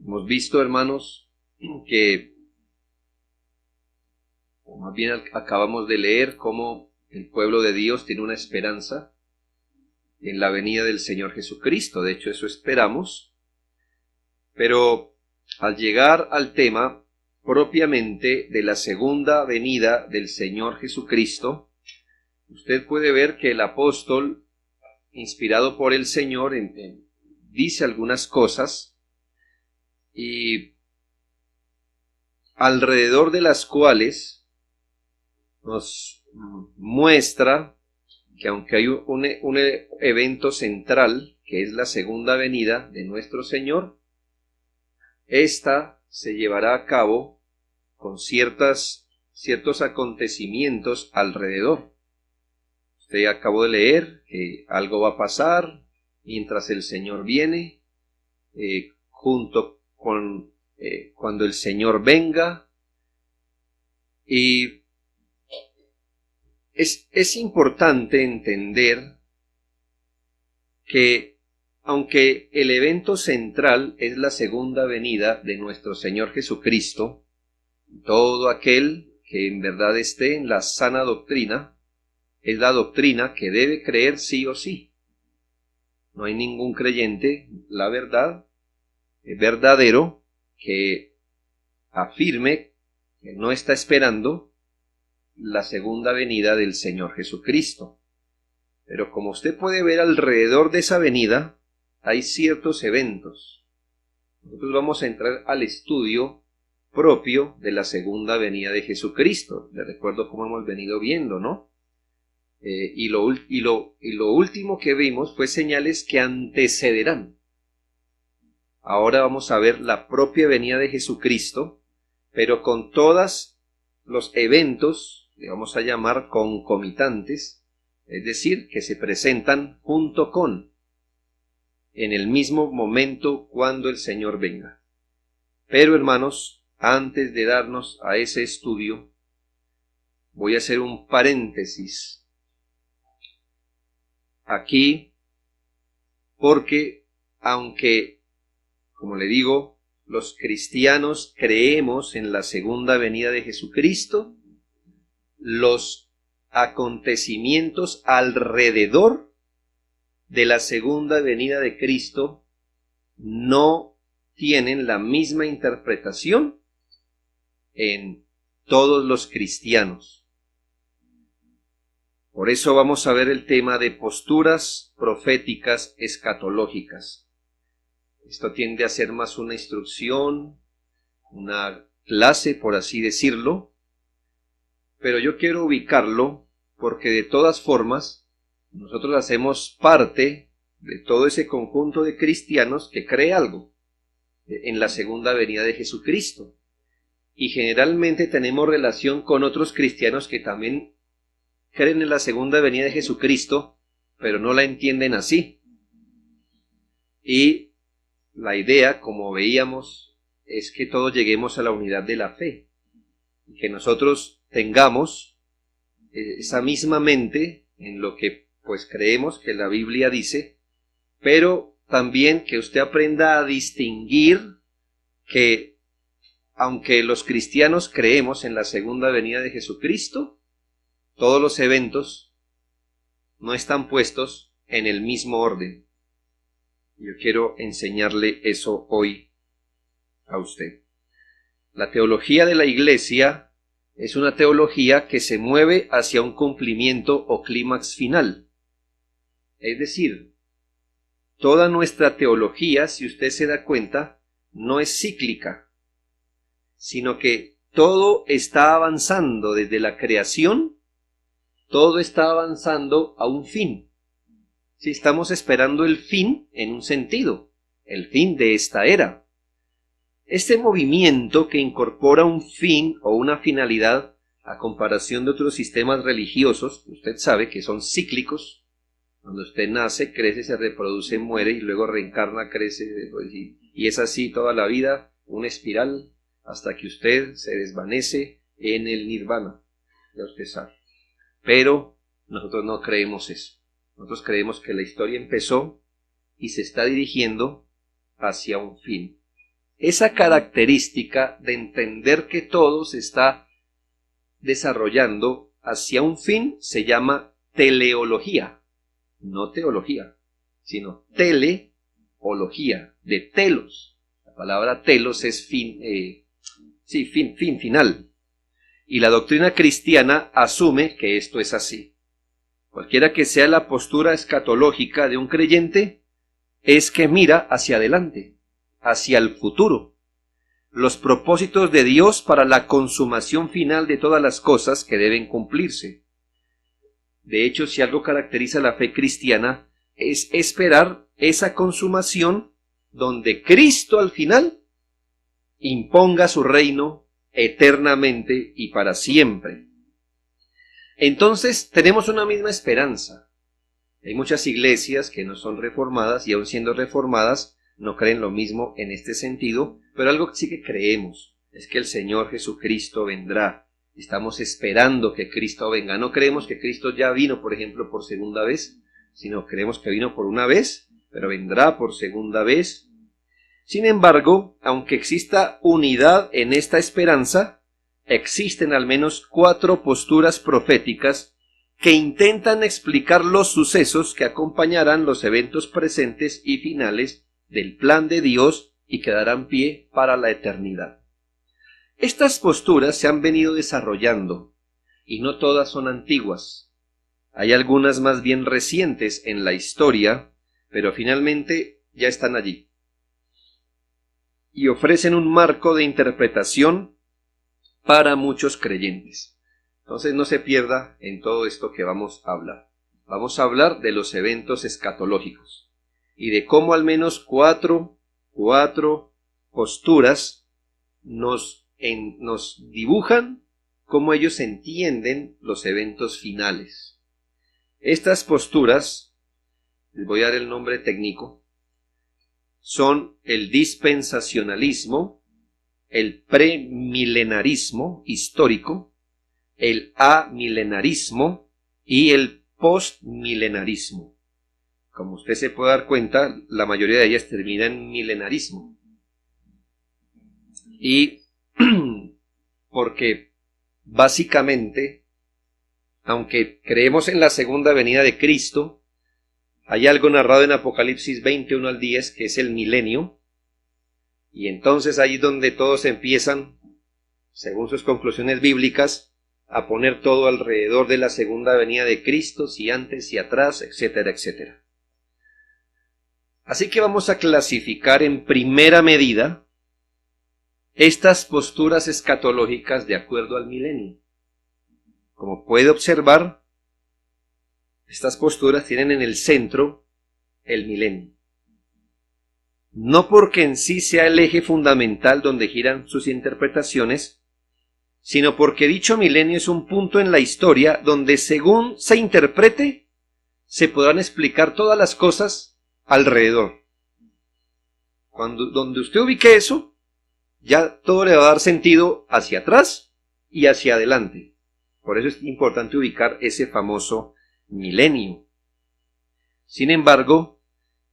Hemos visto, hermanos, que, o más bien acabamos de leer cómo el pueblo de Dios tiene una esperanza en la venida del Señor Jesucristo. De hecho, eso esperamos. Pero al llegar al tema propiamente de la segunda venida del Señor Jesucristo, usted puede ver que el apóstol, inspirado por el Señor, dice algunas cosas y alrededor de las cuales nos muestra que aunque hay un evento central, que es la segunda venida de nuestro Señor, esta se llevará a cabo con ciertos acontecimientos alrededor. Usted acabó de leer que algo va a pasar mientras el Señor viene, junto con cuando el Señor venga. Y es importante entender que aunque el evento central es la segunda venida de nuestro Señor Jesucristo, todo aquel que en verdad esté en la sana doctrina, es la doctrina que debe creer sí o sí. No hay ningún creyente, la verdad, verdadero, que afirme que no está esperando la segunda venida del Señor Jesucristo. Pero como usted puede ver alrededor de esa venida, hay ciertos eventos. Nosotros vamos a entrar al estudio propio de la segunda venida de Jesucristo. Les recuerdo cómo hemos venido viendo, ¿no? Y lo último que vimos fue señales que antecederán. Ahora vamos a ver la propia venida de Jesucristo, pero con todos los eventos, que vamos a llamar concomitantes, es decir, que se presentan junto con, en el mismo momento cuando el Señor venga. Pero hermanos, antes de darnos a ese estudio, voy a hacer un paréntesis aquí, porque aunque, como le digo, los cristianos creemos en la segunda venida de Jesucristo, los acontecimientos alrededor de la segunda venida de Cristo no tienen la misma interpretación en todos los cristianos. Por eso vamos a ver el tema de posturas proféticas escatológicas. Esto tiende a ser más una instrucción, una clase, por así decirlo, pero yo quiero ubicarlo porque de todas formas nosotros hacemos parte de todo ese conjunto de cristianos que cree algo en la segunda venida de Jesucristo. Y generalmente tenemos relación con otros cristianos que también creen en la segunda venida de Jesucristo, pero no la entienden así. Y la idea, como veíamos, es que todos lleguemos a la unidad de la fe. Y que nosotros tengamos esa misma mente en lo que pues creemos que la Biblia dice, pero también que usted aprenda a distinguir que aunque los cristianos creemos en la segunda venida de Jesucristo, todos los eventos no están puestos en el mismo orden. Yo quiero enseñarle eso hoy a usted. La teología de la Iglesia es una teología que se mueve hacia un cumplimiento o clímax final. Es decir, toda nuestra teología, si usted se da cuenta, no es cíclica, sino que todo está avanzando desde la creación, todo está avanzando a un fin. Si estamos esperando el fin en un sentido, el fin de esta era. Este movimiento que incorpora un fin o una finalidad a comparación de otros sistemas religiosos, usted sabe que son cíclicos. Cuando usted nace, crece, se reproduce, muere y luego reencarna, crece y es así toda la vida, una espiral hasta que usted se desvanece en el nirvana, ya usted sabe. Pero nosotros no creemos eso. Nosotros creemos que la historia empezó y se está dirigiendo hacia un fin. esa característica de entender que todo se está desarrollando hacia un fin se llama teleología, no teología, sino teleología, de telos. La palabra telos es fin, final. Y la doctrina cristiana asume que esto es así. Cualquiera que sea la postura escatológica de un creyente, es que mira hacia adelante, hacia el futuro, los propósitos de Dios para la consumación final de todas las cosas que deben cumplirse. De hecho, si algo caracteriza la fe cristiana, es esperar esa consumación donde Cristo al final imponga su reino eternamente y para siempre. Entonces, tenemos una misma esperanza. Hay muchas iglesias que no son reformadas y aun siendo reformadas, no creen lo mismo en este sentido, pero algo que sí que creemos es que el Señor Jesucristo vendrá. Estamos esperando que Cristo venga. No creemos que Cristo ya vino, por ejemplo, por segunda vez, sino creemos que vino por una vez, pero vendrá por segunda vez. Sin embargo, aunque exista unidad en esta esperanza, existen al menos 4 posturas proféticas que intentan explicar los sucesos que acompañarán los eventos presentes y finales del plan de Dios y que darán pie para la eternidad. Estas posturas se han venido desarrollando y no todas son antiguas. Hay algunas más bien recientes en la historia, pero finalmente ya están allí y ofrecen un marco de interpretación para muchos creyentes. Entonces no se pierda en todo esto que vamos a hablar. Vamos a hablar de los eventos escatológicos y de cómo al menos cuatro posturas nos dibujan cómo ellos entienden los eventos finales. Estas posturas, les voy a dar el nombre técnico, son el dispensacionalismo, el premilenarismo histórico, el amilenarismo y el postmilenarismo. Como usted se puede dar cuenta, la mayoría de ellas termina en milenarismo. Y porque básicamente, aunque creemos en la segunda venida de Cristo, hay algo narrado en Apocalipsis 21 al 10 que es el milenio, y entonces ahí es donde todos empiezan, según sus conclusiones bíblicas, a poner todo alrededor de la segunda venida de Cristo, si antes, si atrás, etcétera, etcétera. Así que vamos a clasificar en primera medida estas posturas escatológicas de acuerdo al milenio. Como puede observar, estas posturas tienen en el centro el milenio. No porque en sí sea el eje fundamental donde giran sus interpretaciones, sino porque dicho milenio es un punto en la historia donde según se interprete, se podrán explicar todas las cosas alrededor. Donde usted ubique eso, ya todo le va a dar sentido hacia atrás y hacia adelante. Por eso es importante ubicar ese famoso milenio. Sin embargo,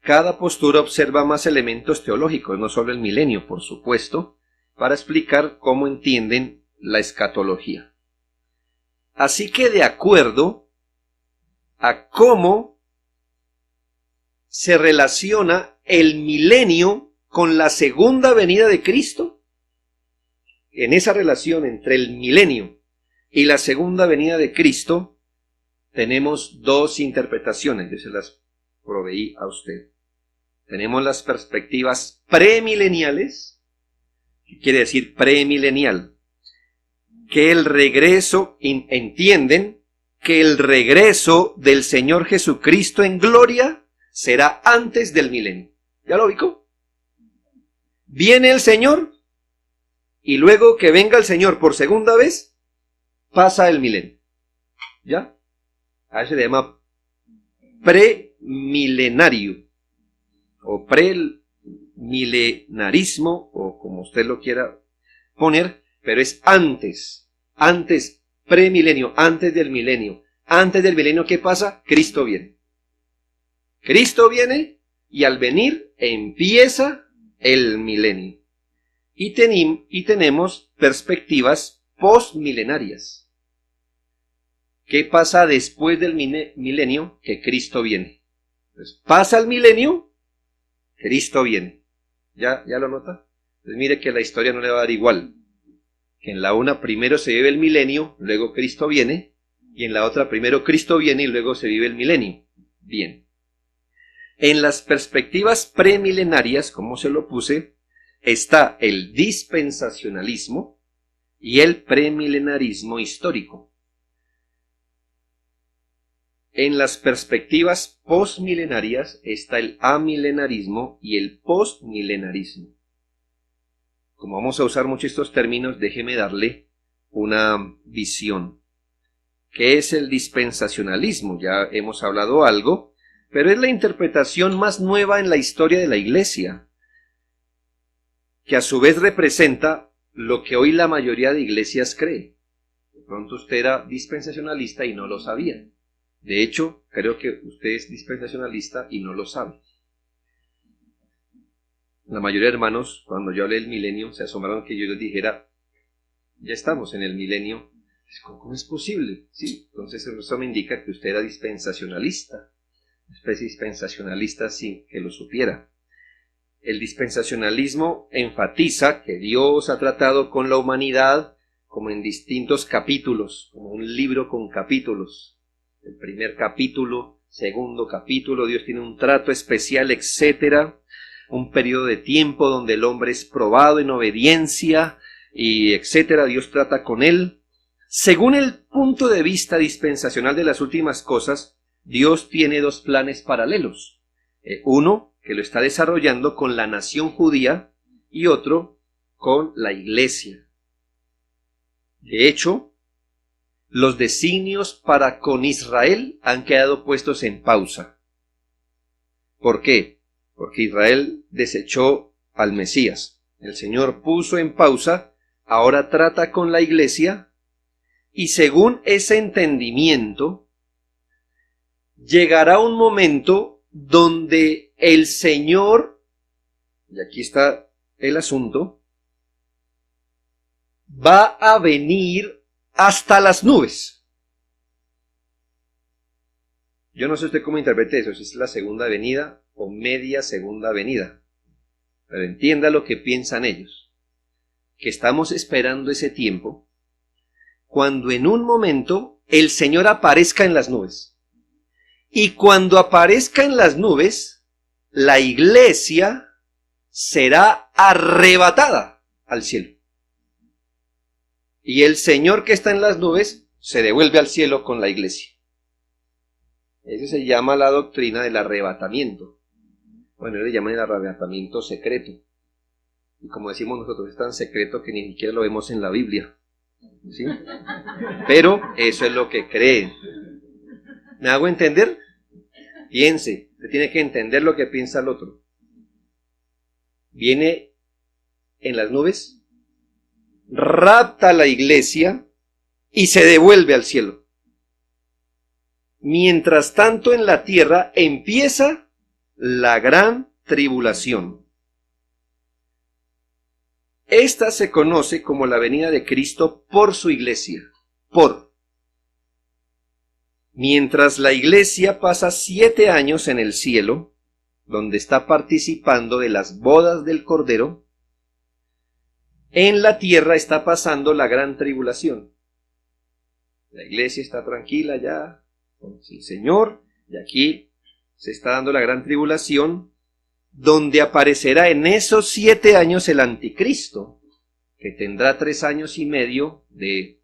cada postura observa más elementos teológicos, no solo el milenio, por supuesto, para explicar cómo entienden la escatología. Así que de acuerdo a cómo se relaciona el milenio con la segunda venida de Cristo, en esa relación entre el milenio y la segunda venida de Cristo, tenemos 2 interpretaciones, yo se las proveí a usted. Tenemos las perspectivas premileniales, ¿qué quiere decir premilenial? Que el regreso, entienden que el regreso del Señor Jesucristo en gloria será antes del milenio. ¿Ya lo ubicó? Viene el Señor y luego que venga el Señor por segunda vez, pasa el milenio. ¿Ya? A eso se llama premilenario o premilenarismo o como usted lo quiera poner, pero es antes, premilenio, antes del milenio. Antes del milenio, ¿qué pasa? Cristo viene. Cristo viene y al venir empieza el milenio. y tenemos perspectivas postmilenarias. ¿Qué pasa después del milenio? Que Cristo viene. Entonces, pasa el milenio, Cristo viene. ¿Ya lo nota? Entonces mire que la historia no le va a dar igual. Que en la una primero se vive el milenio, luego Cristo viene, y en la otra primero Cristo viene y luego se vive el milenio. Bien. En las perspectivas premilenarias, como se lo puse, está el dispensacionalismo y el premilenarismo histórico. En las perspectivas postmilenarias está el amilenarismo y el postmilenarismo. Como vamos a usar mucho estos términos, déjeme darle una visión. ¿Qué es el dispensacionalismo? Ya hemos hablado algo, pero es la interpretación más nueva en la historia de la Iglesia, que a su vez representa lo que hoy la mayoría de iglesias cree. De pronto usted era dispensacionalista y no lo sabía. De hecho, creo que usted es dispensacionalista y no lo sabe. La mayoría de hermanos, cuando yo hablé del milenio, se asombraron que yo les dijera, ya estamos en el milenio. ¿Cómo es posible? Sí, entonces eso me indica que usted era dispensacionalista, una especie de dispensacionalista sin que lo supiera. El dispensacionalismo enfatiza que Dios ha tratado con la humanidad como en distintos capítulos, como un libro con capítulos. El primer capítulo, segundo capítulo, Dios tiene un trato especial, etcétera. Un periodo de tiempo donde el hombre es probado en obediencia y etcétera. Dios trata con él. Según el punto de vista dispensacional de las últimas cosas, Dios tiene dos planes paralelos. Uno que lo está desarrollando con la nación judía y otro con la iglesia. De hecho, los designios para con Israel han quedado puestos en pausa. ¿Por qué? Porque Israel desechó al Mesías. El Señor puso en pausa, ahora trata con la iglesia, y según ese entendimiento, llegará un momento donde el Señor, y aquí está el asunto, va a venir hasta las nubes. Yo no sé usted cómo interprete eso, si es la segunda venida o media segunda venida. Pero entienda lo que piensan ellos, que estamos esperando ese tiempo cuando en un momento el Señor aparezca en las nubes. Y cuando aparezca en las nubes, la iglesia será arrebatada al cielo. Y el Señor que está en las nubes se devuelve al cielo con la iglesia. Eso se llama la doctrina del arrebatamiento. Bueno, le llaman el arrebatamiento secreto. Y como decimos nosotros, es tan secreto que ni siquiera lo vemos en la Biblia. ¿Sí? Pero eso es lo que creen. ¿Me hago entender? Piense, usted tiene que entender lo que piensa el otro. Viene en las nubes, rapta a la iglesia y se devuelve al cielo. Mientras tanto, en la tierra empieza la gran tribulación. Esta se conoce como la venida de Cristo por su iglesia. Mientras la iglesia pasa 7 años en el cielo, donde está participando de las bodas del Cordero, en la tierra está pasando la gran tribulación. La iglesia está tranquila ya con el Señor, y aquí se está dando la gran tribulación, donde aparecerá en esos 7 años el anticristo, que tendrá 3 años y medio de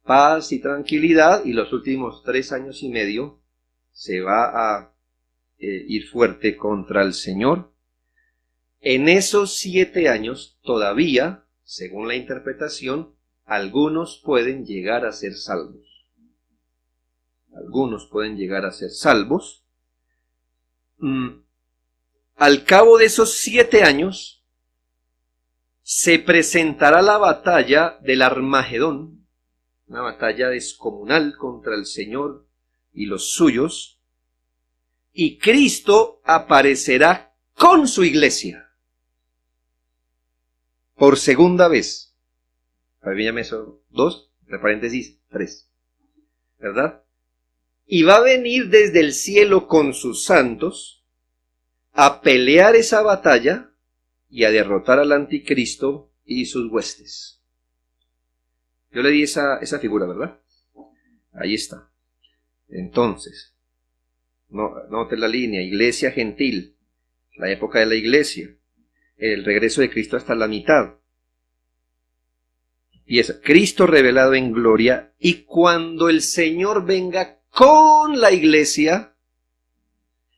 paz y tranquilidad, y los últimos 3 años y medio se va a ir fuerte contra el Señor. En esos 7 años todavía, según la interpretación, algunos pueden llegar a ser salvos. Algunos pueden llegar a ser salvos. Al cabo de esos 7 años, se presentará la batalla del Armagedón, una batalla descomunal contra el Señor y los suyos, y Cristo aparecerá con su iglesia. por segunda vez. Abríame eso, 2, entre paréntesis, 3. ¿Verdad? Y va a venir desde el cielo con sus santos a pelear esa batalla y a derrotar al anticristo y sus huestes. Yo le di esa figura, ¿verdad? Ahí está. Entonces, note la línea, iglesia gentil, la época de la iglesia, el regreso de Cristo hasta la mitad. Y es Cristo revelado en gloria, y cuando el Señor venga con la iglesia,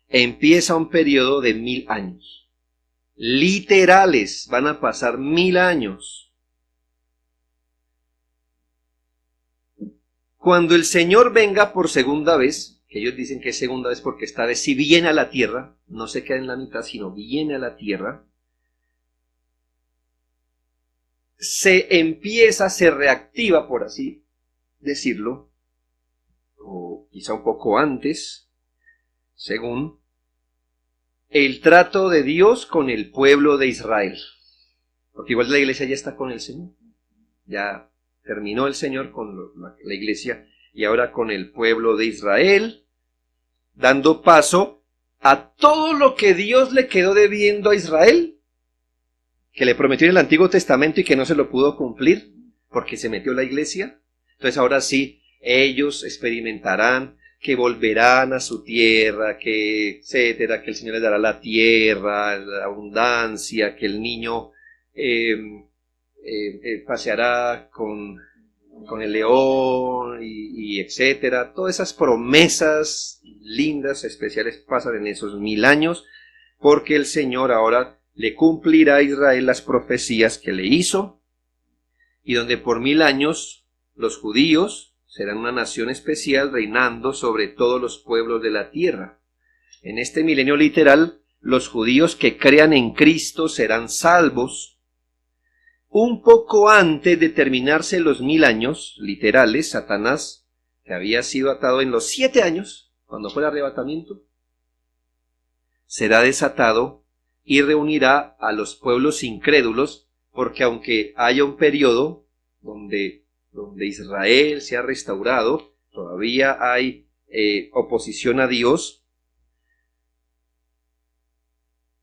empieza un periodo de 1000 años. Literales, van a pasar 1000 años. Cuando el Señor venga por segunda vez, que ellos dicen que es segunda vez porque esta vez si viene a la tierra, no se queda en la mitad, sino viene a la tierra, se reactiva, por así decirlo, o quizá un poco antes, según el trato de Dios con el pueblo de Israel. Porque igual la iglesia ya está con el Señor. Ya terminó el Señor con la iglesia y ahora con el pueblo de Israel, dando paso a todo lo que Dios le quedó debiendo a Israel, que le prometió en el Antiguo Testamento y que no se lo pudo cumplir porque se metió la iglesia. Entonces ahora sí, ellos experimentarán que volverán a su tierra, que etcétera, que el Señor les dará la tierra, la abundancia, que el niño paseará con el león y etcétera. Todas esas promesas lindas, especiales, pasan en esos 1000 años, porque el Señor ahora le cumplirá a Israel las profecías que le hizo, y donde por 1000 años los judíos serán una nación especial reinando sobre todos los pueblos de la tierra. En este milenio literal, los judíos que crean en Cristo serán salvos. Un poco antes de terminarse los 1000 años literales, Satanás, que había sido atado en los 7 años, cuando fue el arrebatamiento, será desatado y reunirá a los pueblos incrédulos, porque aunque haya un periodo donde Israel se ha restaurado, todavía hay oposición a Dios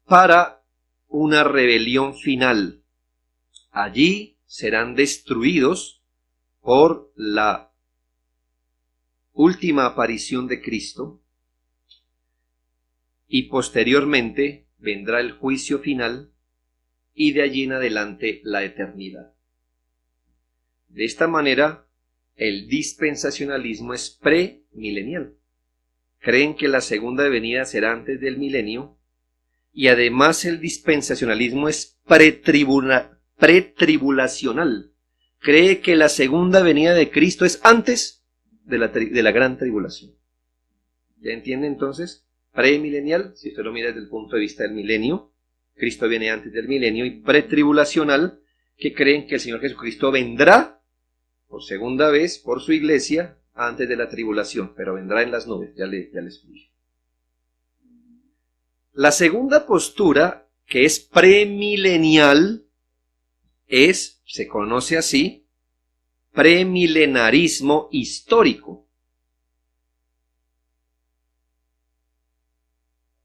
para una rebelión final. Allí serán destruidos por la última aparición de Cristo y posteriormente vendrá el juicio final y de allí en adelante la eternidad. De esta manera, el dispensacionalismo es premilenial. Creen que la segunda venida será antes del milenio, y además el dispensacionalismo es pretribulacional. Cree que la segunda venida de Cristo es antes de la gran tribulación. ¿Ya entiende entonces? Premilenial, si usted lo mira desde el punto de vista del milenio, Cristo viene antes del milenio, y pretribulacional, que creen que el Señor Jesucristo vendrá por segunda vez por su iglesia antes de la tribulación, pero vendrá en las nubes, ya le expliqué. La segunda postura, que es premilenial, se conoce así, premilenarismo histórico.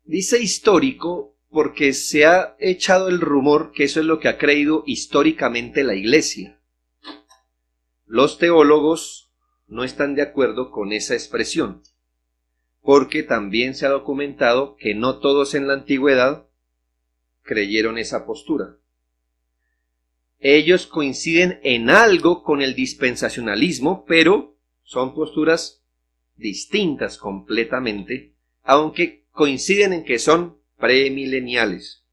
Dice histórico porque se ha echado el rumor que eso es lo que ha creído históricamente la iglesia. Los teólogos no están de acuerdo con esa expresión, porque también se ha documentado que no todos en la antigüedad creyeron esa postura. Ellos coinciden en algo con el dispensacionalismo, pero son posturas distintas completamente, aunque coinciden en que son premileniales.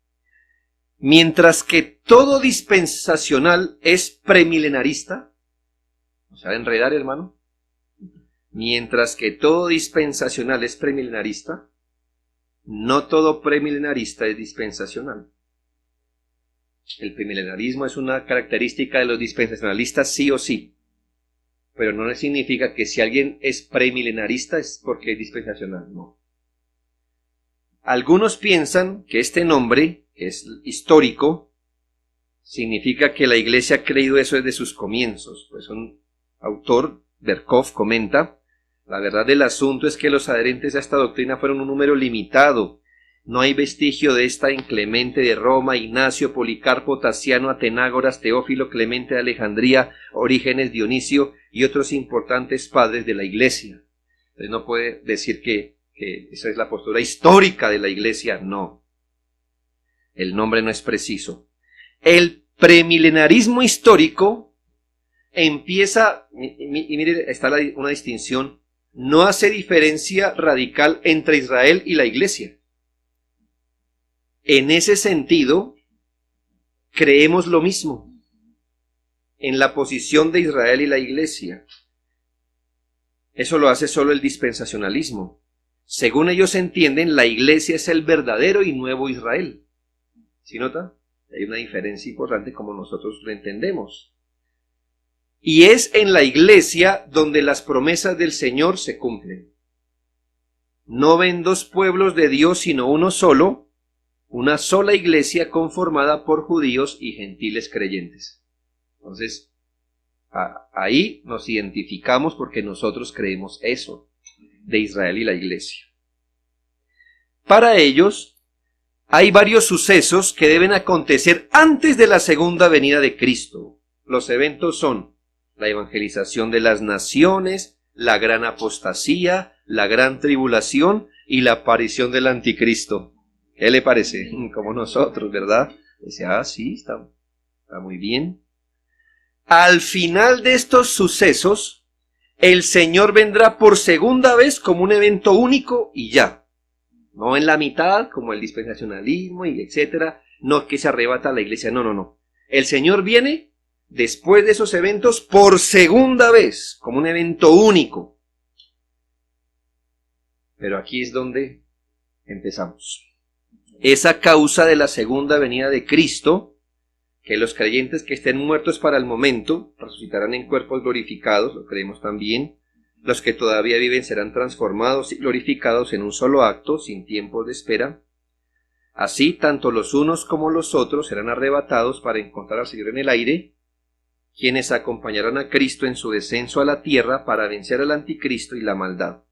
Mientras que todo dispensacional es premilenarista, ¿no se va a enredar, hermano? Mientras que todo dispensacional es premilenarista, no todo premilenarista es dispensacional. El premilenarismo es una característica de los dispensacionalistas sí o sí, pero no significa que si alguien es premilenarista es porque es dispensacional, no. Algunos piensan que este nombre, que es histórico, significa que la Iglesia ha creído eso desde sus comienzos. Pues un autor, Berkov, comenta: la verdad del asunto es que los adherentes a esta doctrina fueron un número limitado. No hay vestigio de esta en Clemente de Roma, Ignacio, Policarpo, Tasiano, Atenágoras, Teófilo, Clemente de Alejandría, Orígenes, Dionisio y otros importantes padres de la Iglesia. Entonces no puede decir que esa es la postura histórica de la Iglesia, no. El nombre no es preciso. El premilenarismo histórico empieza, y mire, está una distinción, no hace diferencia radical entre Israel y la Iglesia. En ese sentido, creemos lo mismo en la posición de Israel y la Iglesia. Eso lo hace solo el dispensacionalismo. Según ellos entienden, la Iglesia es el verdadero y nuevo Israel. ¿Sí nota? Hay una diferencia importante como nosotros lo entendemos. Y es en la Iglesia donde las promesas del Señor se cumplen. No ven dos pueblos de Dios, sino uno solo, una sola Iglesia conformada por judíos y gentiles creyentes. Entonces, ahí nos identificamos porque nosotros creemos eso de Israel y la Iglesia. Para ellos, hay varios sucesos que deben acontecer antes de la segunda venida de Cristo. Los eventos son la evangelización de las naciones, la gran apostasía, la gran tribulación y la aparición del anticristo. ¿Qué le parece? Como nosotros, ¿verdad? Dice, sí, está muy bien. Al final de estos sucesos, el Señor vendrá por segunda vez como un evento único y ya. No en la mitad, como el dispensacionalismo y etcétera. No que se arrebata la Iglesia, no. El Señor viene después de esos eventos por segunda vez, como un evento único. Pero aquí es donde empezamos. Esa causa de la segunda venida de Cristo, que los creyentes que estén muertos para el momento resucitarán en cuerpos glorificados, lo creemos también. Los que todavía viven serán transformados y glorificados en un solo acto, sin tiempo de espera. Así, tanto los unos como los otros serán arrebatados para encontrar al Señor en el aire, quienes acompañarán a Cristo en su descenso a la tierra para vencer al anticristo y la maldad.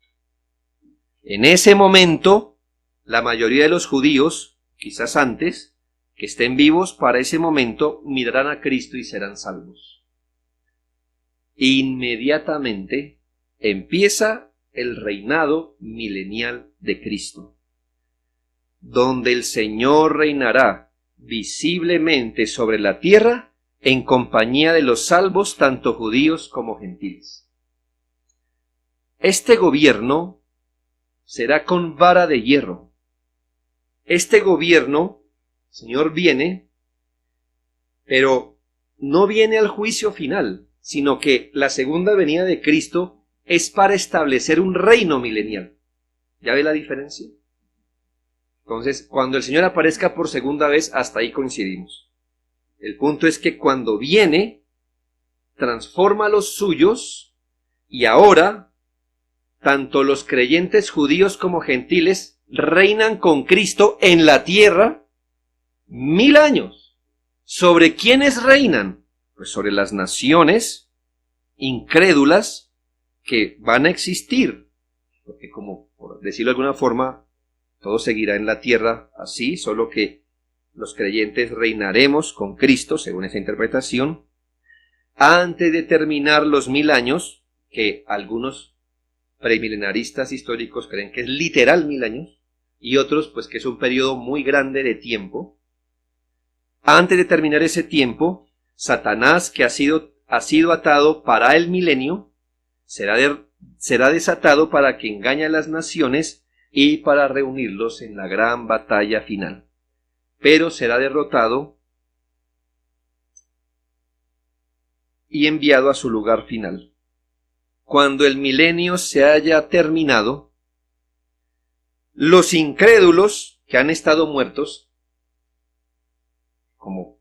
En ese momento, la mayoría de los judíos, quizás antes, que estén vivos para ese momento, mirarán a Cristo y serán salvos. Inmediatamente empieza el reinado milenial de Cristo, donde el Señor reinará visiblemente sobre la tierra en compañía de los salvos, tanto judíos como gentiles. Este gobierno será con vara de hierro. Este gobierno, el Señor viene, pero no viene al juicio final, sino que la segunda venida de Cristo es para establecer un reino milenial. ¿Ya ve la diferencia? Entonces, cuando el Señor aparezca por segunda vez, hasta ahí coincidimos. El punto es que cuando viene, transforma a los suyos, y ahora, tanto los creyentes judíos como gentiles reinan con Cristo en la tierra 1000 años. ¿Sobre quiénes reinan? Pues sobre las naciones incrédulas que van a existir. Porque como, por decirlo de alguna forma, todo seguirá en la tierra así, solo que los creyentes reinaremos con Cristo, según esa interpretación, antes de terminar los 1000 años, que algunos premilenaristas históricos creen que es literal 1000 años, y otros pues que es un periodo muy grande de tiempo. Antes de terminar ese tiempo, Satanás, que ha sido atado para el milenio, será desatado para que engañe a las naciones y para reunirlos en la gran batalla final. Pero será derrotado y enviado a su lugar final. Cuando el milenio se haya terminado, los incrédulos que han estado muertos, como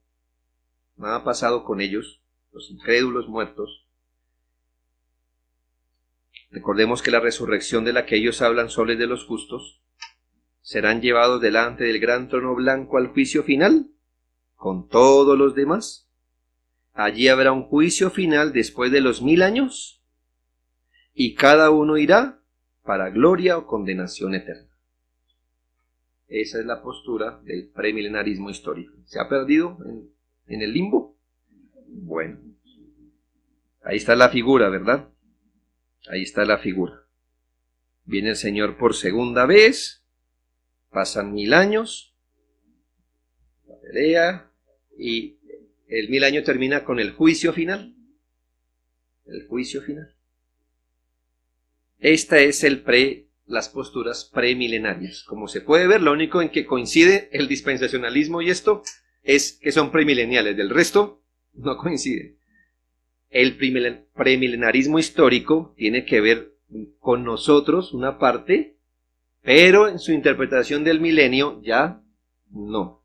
nada ha pasado con ellos, los incrédulos muertos, recordemos que la resurrección de la que ellos hablan solo es de los justos, serán llevados delante del gran trono blanco al juicio final, con todos los demás. Allí habrá un juicio final después de los 1000 años, y cada uno irá para gloria o condenación eterna. Esa es la postura del premilenarismo histórico. ¿Se ha perdido en el limbo? Bueno, ahí está la figura, ¿verdad? Ahí está la figura. Viene el Señor por segunda vez, pasan 1000 años, la pelea, y el 1000 años termina con el juicio final. El juicio final. Esta es las posturas premilenarias. Como se puede ver, lo único en que coincide el dispensacionalismo y esto es que son premileniales. Del resto, no coinciden. El premilenarismo histórico tiene que ver con nosotros, una parte, pero en su interpretación del milenio ya no.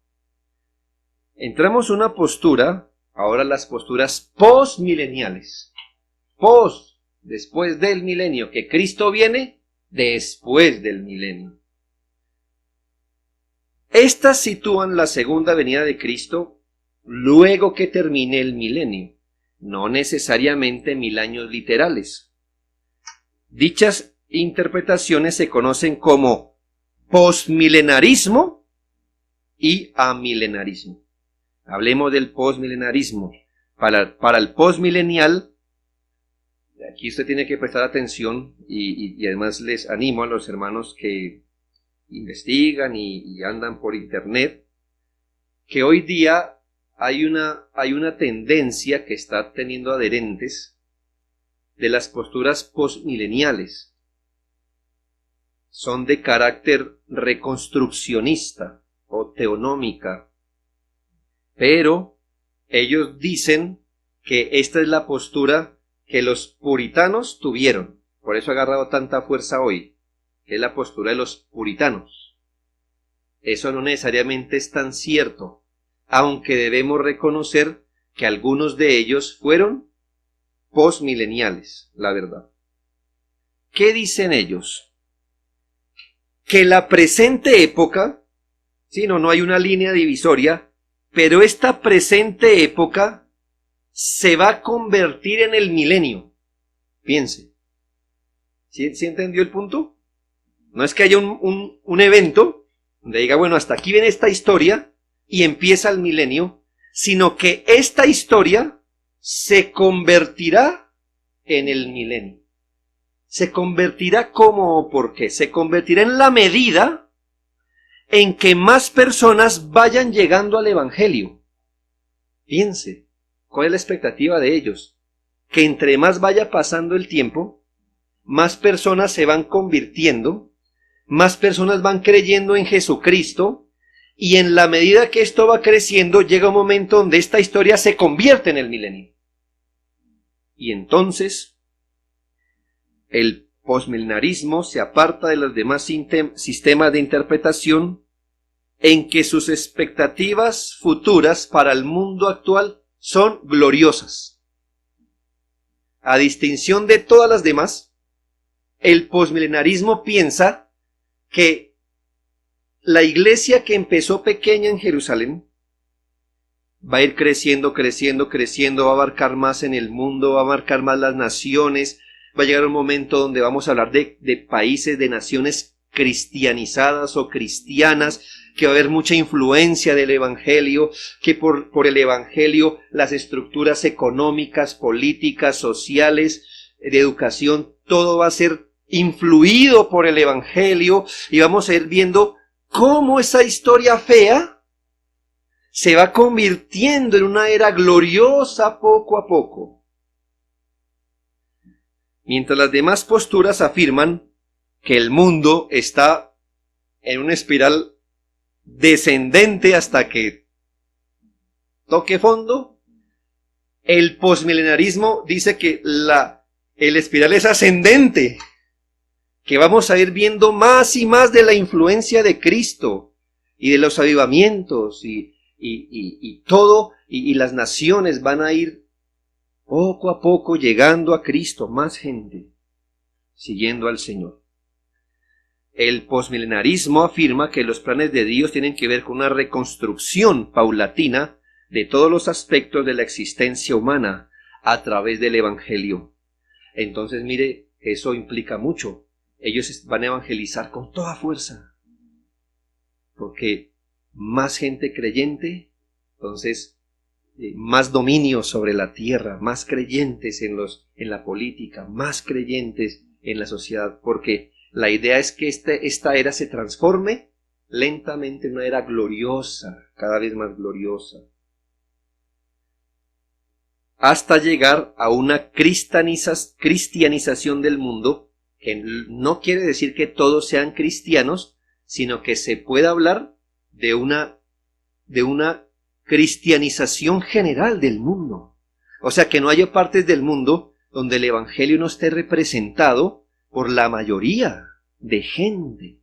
Entramos una postura, ahora las posturas postmileniales. Después del milenio, que Cristo viene después del milenio. Estas sitúan la segunda venida de Cristo luego que termine el milenio, no necesariamente 1000 años literales. Dichas interpretaciones se conocen como postmilenarismo y amilenarismo. Hablemos del postmilenarismo. Para el postmilenial, aquí usted tiene que prestar atención y además les animo a los hermanos que investigan y andan por internet, que hoy día hay una tendencia que está teniendo adherentes de las posturas postmileniales. Son de carácter reconstruccionista o teonómica, pero ellos dicen que esta es la postura que los puritanos tuvieron. Por eso ha agarrado tanta fuerza hoy, que es la postura de los puritanos. Eso no necesariamente es tan cierto, aunque debemos reconocer que algunos de ellos fueron postmileniales, la verdad. ¿Qué dicen ellos? Que la presente época, sí, no hay una línea divisoria, pero esta presente época se va a convertir en el milenio. Piense. ¿Sí entendió el punto? No es que haya un evento donde diga, bueno, hasta aquí viene esta historia y empieza el milenio, sino que esta historia se convertirá en el milenio. Se convertirá ¿cómo o por qué? Se convertirá en la medida en que más personas vayan llegando al Evangelio. Piense, ¿cuál es la expectativa de ellos? Que entre más vaya pasando el tiempo, más personas se van convirtiendo, más personas van creyendo en Jesucristo, y en la medida que esto va creciendo, llega un momento donde esta historia se convierte en el milenio. Y entonces, el postmilenarismo se aparta de los demás sistemas de interpretación en que sus expectativas futuras para el mundo actual son gloriosas. A distinción de todas las demás, el postmilenarismo piensa que la iglesia que empezó pequeña en Jerusalén va a ir creciendo, va a abarcar más en el mundo, va a abarcar más las naciones, va a llegar un momento donde vamos a hablar de países, de naciones cristianizadas o cristianas, que va a haber mucha influencia del evangelio, que por el evangelio las estructuras económicas, políticas, sociales, de educación, todo va a ser influido por el evangelio, y vamos a ir viendo cómo esa historia fea se va convirtiendo en una era gloriosa poco a poco. Mientras las demás posturas afirman que el mundo está en una espiral descendente hasta que toque fondo, el postmilenarismo dice que el espiral es ascendente, que vamos a ir viendo más y más de la influencia de Cristo y de los avivamientos y todo, y las naciones van a ir poco a poco llegando a Cristo, más gente siguiendo al Señor. El postmilenarismo afirma que los planes de Dios tienen que ver con una reconstrucción paulatina de todos los aspectos de la existencia humana a través del Evangelio. Entonces, mire, eso implica mucho. Ellos van a evangelizar con toda fuerza, porque más gente creyente, entonces más dominio sobre la tierra, más creyentes en la política, más creyentes en la sociedad, porque la idea es que esta era se transforme lentamente en una era gloriosa, cada vez más gloriosa, hasta llegar a una cristianización del mundo, que no quiere decir que todos sean cristianos, sino que se puede hablar de una cristianización general del mundo. O sea, que no haya partes del mundo donde el Evangelio no esté representado por la mayoría de gente.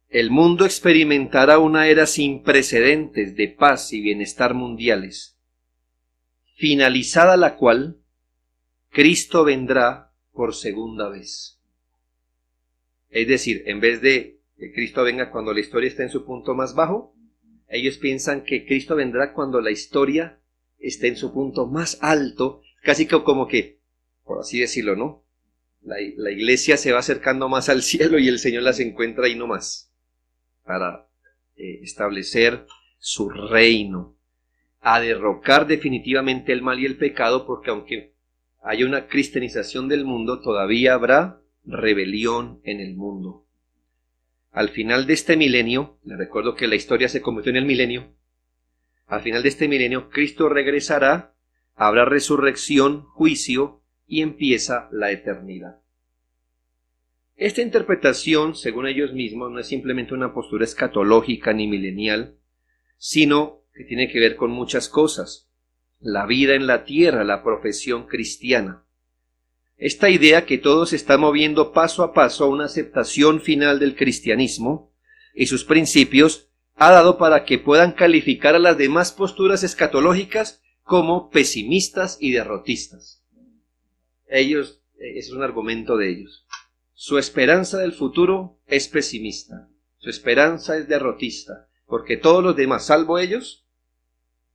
El mundo experimentará una era sin precedentes de paz y bienestar mundiales, finalizada la cual Cristo vendrá por segunda vez. Es decir, en vez de que Cristo venga cuando la historia está en su punto más bajo, ellos piensan que Cristo vendrá cuando la historia esté en su punto más alto, casi como que, por así decirlo, ¿no? La iglesia se va acercando más al cielo y el Señor las encuentra ahí nomás, para establecer su reino, a derrocar definitivamente el mal y el pecado, porque aunque haya una cristianización del mundo, todavía habrá rebelión en el mundo. Al final de este milenio, les recuerdo que la historia se convirtió en el milenio, al final de este milenio Cristo regresará, habrá resurrección, juicio y empieza la eternidad. Esta interpretación, según ellos mismos, no es simplemente una postura escatológica ni milenial, sino que tiene que ver con muchas cosas. La vida en la tierra, la profesión cristiana. Esta idea que todo se está moviendo paso a paso a una aceptación final del cristianismo y sus principios ha dado para que puedan calificar a las demás posturas escatológicas como pesimistas y derrotistas. Ese es un argumento de ellos. Su esperanza del futuro es pesimista, su esperanza es derrotista, porque todos los demás, salvo ellos,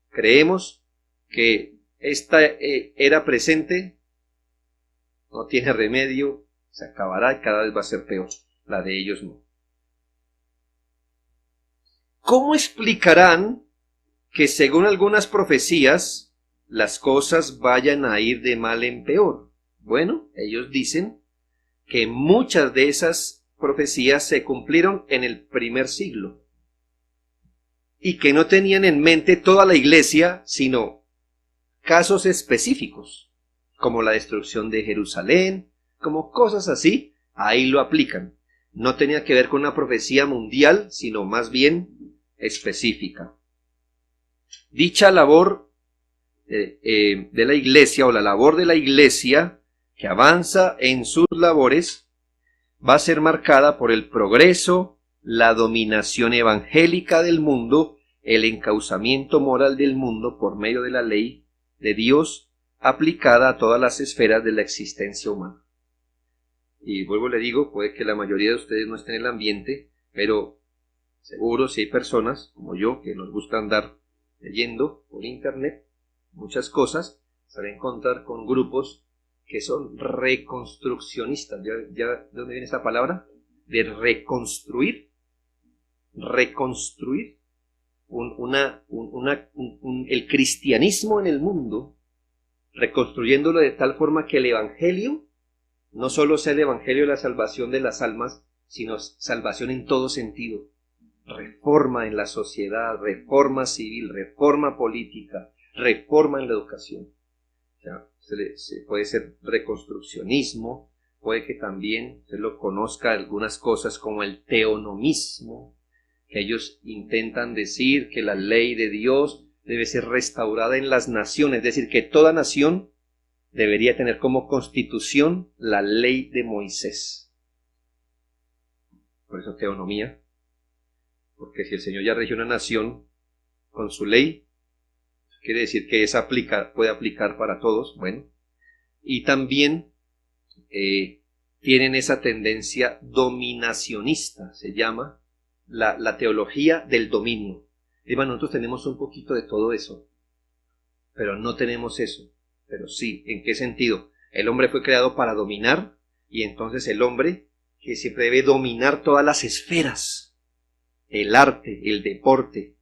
creemos que esta era presente no tiene remedio, se acabará y cada vez va a ser peor. La de ellos no. ¿Cómo explicarán que según algunas profecías las cosas vayan a ir de mal en peor? Bueno, ellos dicen que muchas de esas profecías se cumplieron en el primer siglo y que no tenían en mente toda la iglesia, sino casos específicos, como la destrucción de Jerusalén, como cosas así, ahí lo aplican. No tenía que ver con una profecía mundial, sino más bien específica. Dicha labor de la iglesia, o la labor de la iglesia que avanza en sus labores, va a ser marcada por el progreso, la dominación evangélica del mundo, el encauzamiento moral del mundo por medio de la ley de Dios, aplicada a todas las esferas de la existencia humana. Y vuelvo le digo, puede que la mayoría de ustedes no estén en el ambiente, pero seguro si hay personas como yo que nos gusta andar leyendo por internet muchas cosas, se va a encontrar con grupos que son reconstruccionistas. ¿Ya de dónde viene esa palabra? De reconstruir. Reconstruir el cristianismo en el mundo, reconstruyéndolo de tal forma que el evangelio no solo sea el evangelio de la salvación de las almas, sino salvación en todo sentido. Reforma en la sociedad, reforma civil, reforma política, reforma en la educación. O sea, puede ser reconstruccionismo, puede que también se lo conozca algunas cosas como el teonomismo, que ellos intentan decir que la ley de Dios debe ser restaurada en las naciones, es decir, que toda nación debería tener como constitución la ley de Moisés. Por eso teonomía, porque si el Señor ya regió una nación con su ley, quiere decir que esa puede aplicar para todos. Bueno, y también tienen esa tendencia dominacionista, se llama la teología del dominio. Hermano, nosotros tenemos un poquito de todo eso, pero no tenemos eso. Pero sí, ¿en qué sentido? El hombre fue creado para dominar, y entonces el hombre que siempre debe dominar todas las esferas, el arte, el deporte,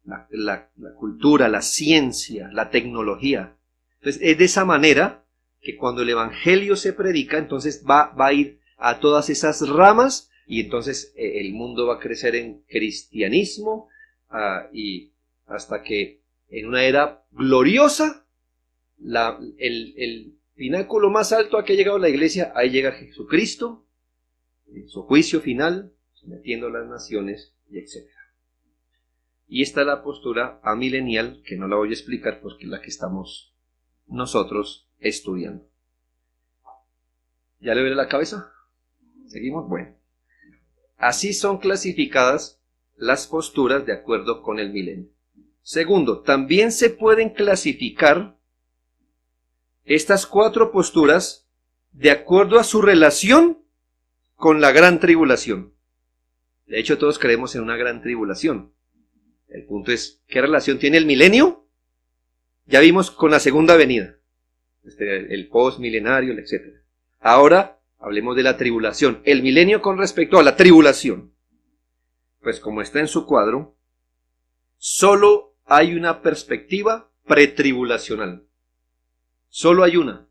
la cultura, la ciencia, la tecnología. Entonces es de esa manera que cuando el evangelio se predica, entonces va a ir a todas esas ramas, y entonces el mundo va a crecer en cristianismo, y hasta que en una era gloriosa, el pináculo más alto a que ha llegado la iglesia, ahí llega Jesucristo, en su juicio final, sometiendo a las naciones, y etc. Y esta es la postura amilenial, que no la voy a explicar porque es la que estamos nosotros estudiando. ¿Ya le duele la cabeza? ¿Seguimos? Bueno. Así son clasificadas las posturas de acuerdo con el milenio. Segundo, también se pueden clasificar estas 4 posturas de acuerdo a su relación con la gran tribulación. De hecho, todos creemos en una gran tribulación. El punto es, ¿qué relación tiene el milenio? Ya vimos con la segunda venida, el postmilenario, etc. Ahora hablemos de la tribulación. El milenio con respecto a la tribulación. Pues como está en su cuadro, solo hay una perspectiva pretribulacional. Solo hay una.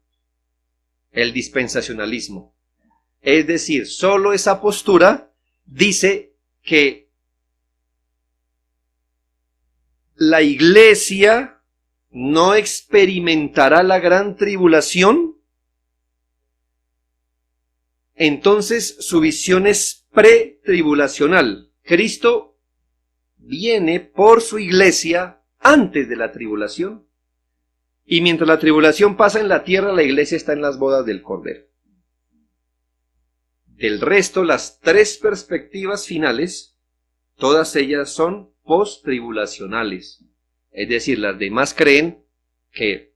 El dispensacionalismo. Es decir, solo esa postura dice que la iglesia no experimentará la gran tribulación. Entonces su visión es pretribulacional. Cristo viene por su iglesia antes de la tribulación. Y mientras la tribulación pasa en la tierra, la iglesia está en las bodas del Cordero. Del resto, las 3 perspectivas finales, todas ellas son post-tribulacionales. Es decir, las demás creen que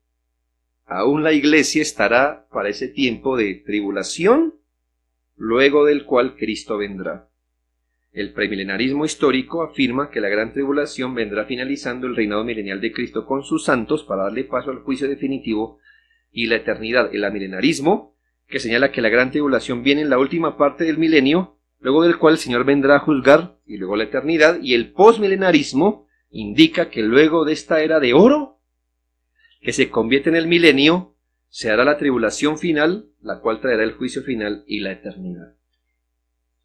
aún la iglesia estará para ese tiempo de tribulación, luego del cual Cristo vendrá. El premilenarismo histórico afirma que la gran tribulación vendrá finalizando el reinado milenial de Cristo con sus santos para darle paso al juicio definitivo y la eternidad. El amilenarismo, que señala que la gran tribulación viene en la última parte del milenio, luego del cual el Señor vendrá a juzgar, y luego la eternidad. Y el postmilenarismo indica que luego de esta era de oro, que se convierte en el milenio, se hará la tribulación final, la cual traerá el juicio final y la eternidad.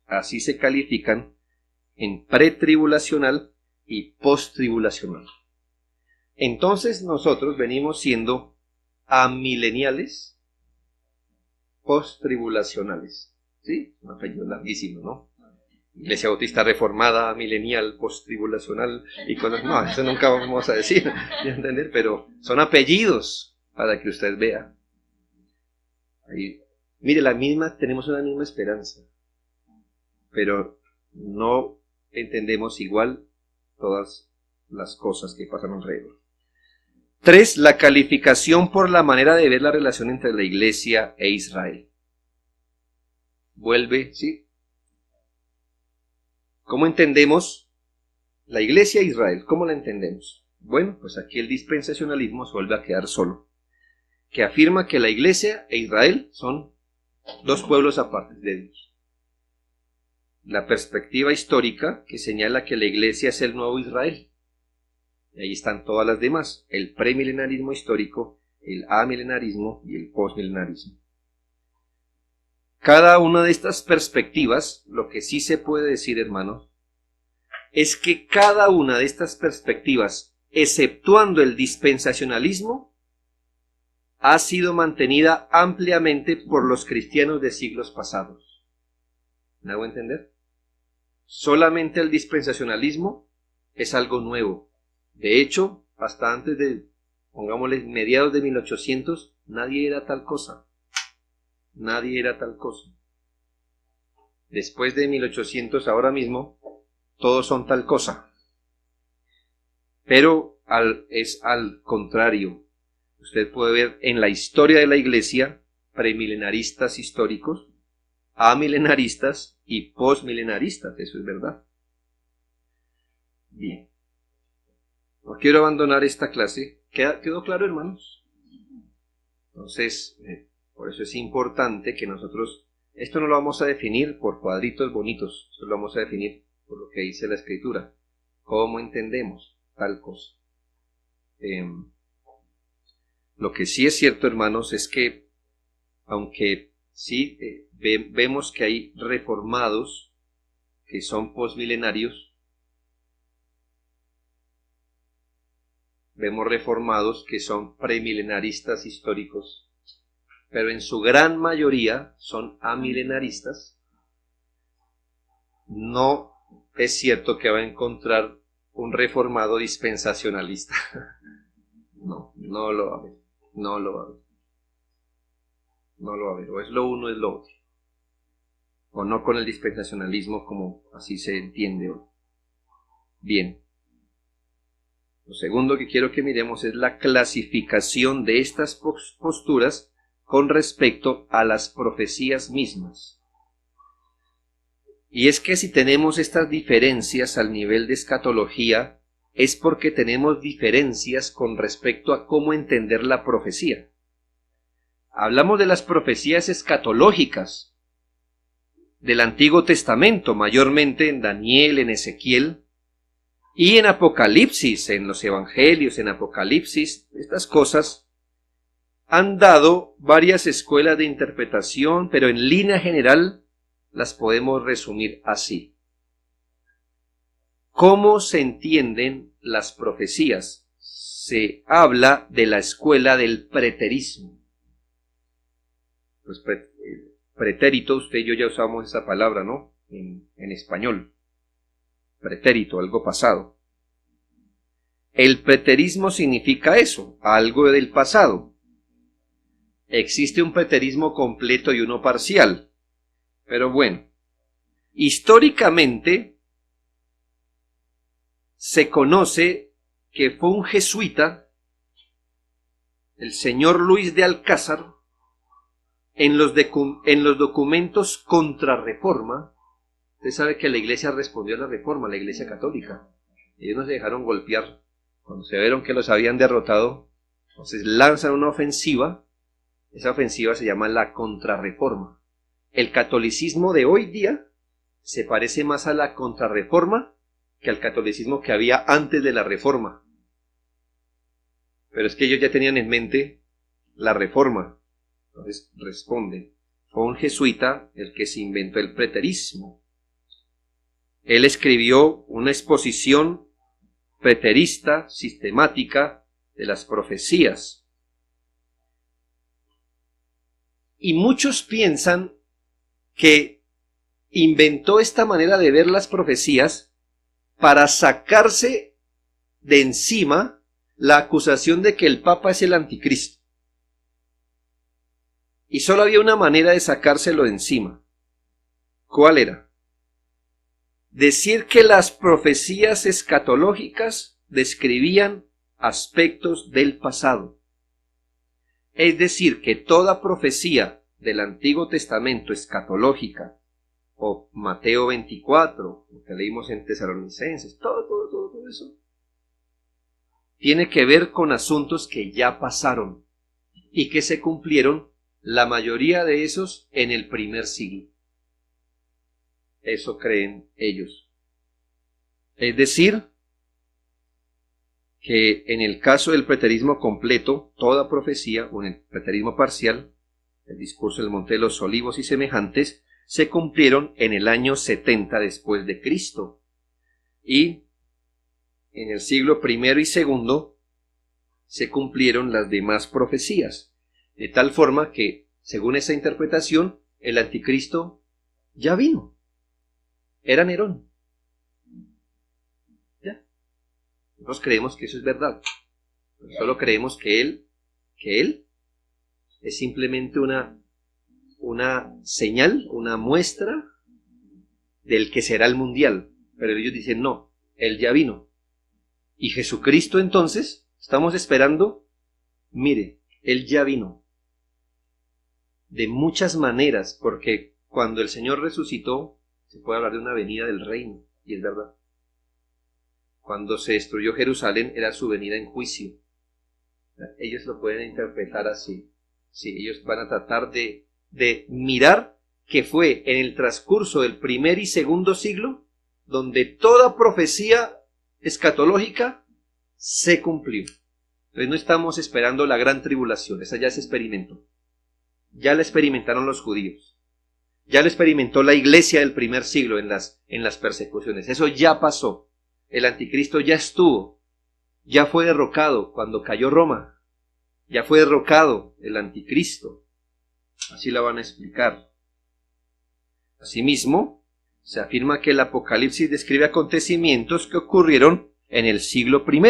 Así se califican en pretribulacional y posttribulacional. Entonces nosotros venimos siendo amileniales, posttribulacionales. ¿Sí? Un apellido larguísimo, ¿no? Iglesia Bautista Reformada, milenial, posttribulacional, y cosas. No, eso nunca vamos a decir, ¿ya entender? Pero son apellidos para que usted vea. Ahí, mire, tenemos una misma esperanza, pero no entendemos igual todas las cosas que pasan alrededor. 3. La calificación por la manera de ver la relación entre la iglesia e Israel. Vuelve, ¿sí? ¿Cómo entendemos la iglesia e Israel? ¿Cómo la entendemos? Bueno, pues aquí el dispensacionalismo se vuelve a quedar solo, que afirma que la iglesia e Israel son 2 pueblos aparte de Dios. La perspectiva histórica que señala que la iglesia es el nuevo Israel. Y ahí están todas las demás, el premilenarismo histórico, el amilenarismo y el postmilenarismo. Cada una de estas perspectivas, lo que sí se puede decir, hermanos, es que cada una de estas perspectivas, exceptuando el dispensacionalismo, ha sido mantenida ampliamente por los cristianos de siglos pasados. ¿Me hago entender? Solamente el dispensacionalismo es algo nuevo. De hecho, hasta antes de, pongámosle, mediados de 1800, nadie era tal cosa. Nadie era tal cosa. Después de 1800, ahora mismo, todos son tal cosa. Pero es al contrario. Usted puede ver en la historia de la iglesia premilenaristas históricos, amilenaristas y postmilenaristas, eso es verdad. Bien. No quiero abandonar esta clase. ¿Quedó claro, hermanos? Entonces, por eso es importante que nosotros, esto no lo vamos a definir por cuadritos bonitos, esto lo vamos a definir por lo que dice la Escritura. ¿Cómo entendemos tal cosa? Lo que sí es cierto, hermanos, es que, aunque sí vemos que hay reformados que son posmilenarios, vemos reformados que son premilenaristas históricos, pero en su gran mayoría son amilenaristas. No es cierto que va a encontrar un reformado dispensacionalista. No lo va a ver. No lo va a ver. No lo va a ver. O es lo uno, es lo otro. O no con el dispensacionalismo como así se entiende hoy. Bien. Lo segundo que quiero que miremos es la clasificación de estas posturas con respecto a las profecías mismas. Y es que si tenemos estas diferencias al nivel de escatología, es porque tenemos diferencias con respecto a cómo entender la profecía. Hablamos de las profecías escatológicas del Antiguo Testamento, mayormente en Daniel, en Ezequiel, y en Apocalipsis, en los Evangelios, en Apocalipsis. Estas cosas han dado varias escuelas de interpretación, pero en línea general las podemos resumir así. ¿Cómo se entienden las profecías? Se habla de la escuela del preterismo. Pues pretérito, usted y yo ya usamos esa palabra, ¿no? En español. Pretérito, algo pasado. El preterismo significa eso, algo del pasado. Existe un preterismo completo y uno parcial. Pero bueno, históricamente se conoce que fue un jesuita, el señor Luis de Alcázar, en los documentos Contrarreforma. Usted sabe que la iglesia respondió a la reforma, la iglesia católica. Ellos no se dejaron golpear. Cuando se vieron que los habían derrotado, entonces lanzan una ofensiva. Esa ofensiva se llama la Contrarreforma. El catolicismo de hoy día se parece más a la Contrarreforma que al catolicismo que había antes de la Reforma. Pero es que ellos ya tenían en mente la Reforma. Entonces responden. Fue un jesuita el que se inventó el preterismo. Él escribió una exposición preterista, sistemática, de las profecías. Y muchos piensan que inventó esta manera de ver las profecías para sacarse de encima la acusación de que el Papa es el anticristo. Y solo había una manera de sacárselo de encima. ¿Cuál era? Decir que las profecías escatológicas describían aspectos del pasado. Es decir, que toda profecía del Antiguo Testamento escatológica, o Mateo 24, lo que leímos en Tesalonicenses, todo eso, tiene que ver con asuntos que ya pasaron y que se cumplieron, la mayoría de esos, en el primer siglo. Eso creen ellos. Es decir, que en el caso del preterismo completo, toda profecía, o en el preterismo parcial, el discurso del Monte de los Olivos y semejantes, se cumplieron en el año 70 después de Cristo. Y en el siglo I y II se cumplieron las demás profecías, de tal forma que, según esa interpretación, el anticristo ya vino. Era Nerón. ¿Ya? Nosotros creemos que eso es verdad. Solo creemos que él es simplemente una señal, una muestra del que será el mundial. Pero ellos dicen, no, él ya vino. Y Jesucristo entonces, estamos esperando, mire, él ya vino. De muchas maneras, porque cuando el Señor resucitó, se puede hablar de una venida del reino, y es verdad. cuando se destruyó Jerusalén, era su venida en juicio. Ellos lo pueden interpretar así. Sí, ellos van a tratar de mirar que fue en el transcurso del primer y segundo siglo donde toda profecía escatológica se cumplió. Entonces no estamos esperando la gran tribulación, esa ya se experimentó. Ya la experimentaron los judíos. Ya lo experimentó la iglesia del primer siglo en las persecuciones. Eso ya pasó. El anticristo ya estuvo. Ya fue derrocado cuando cayó Roma. Ya fue derrocado el anticristo. Así la van a explicar. Asimismo, se afirma que el Apocalipsis describe acontecimientos que ocurrieron en el siglo I.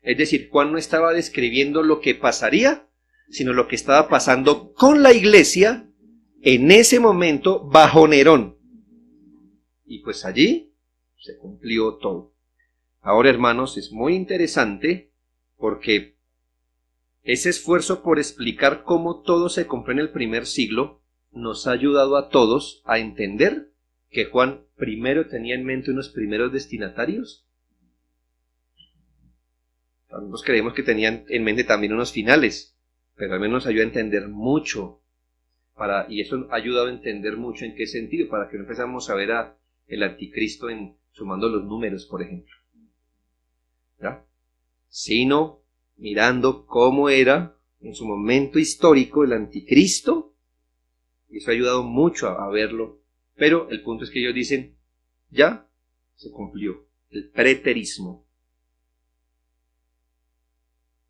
Es decir, Juan no estaba describiendo lo que pasaría, sino lo que estaba pasando con la iglesia en ese momento bajo Nerón. Y pues allí se cumplió todo. Ahora, hermanos, es muy interesante porque ese esfuerzo por explicar cómo todo se cumplió en el primer siglo nos ha ayudado a todos a entender que Juan primero tenía en mente unos primeros destinatarios. Nosotros creemos que tenían en mente también unos finales, pero al menos nos ayuda a entender mucho, y eso ha ayudado a entender mucho en qué sentido, para que no empezamos a ver a el anticristo sumando los números, por ejemplo. ¿Ya? Sino mirando cómo era en su momento histórico el anticristo, y eso ha ayudado mucho a verlo, pero el punto es que ellos dicen, ya se cumplió, el preterismo.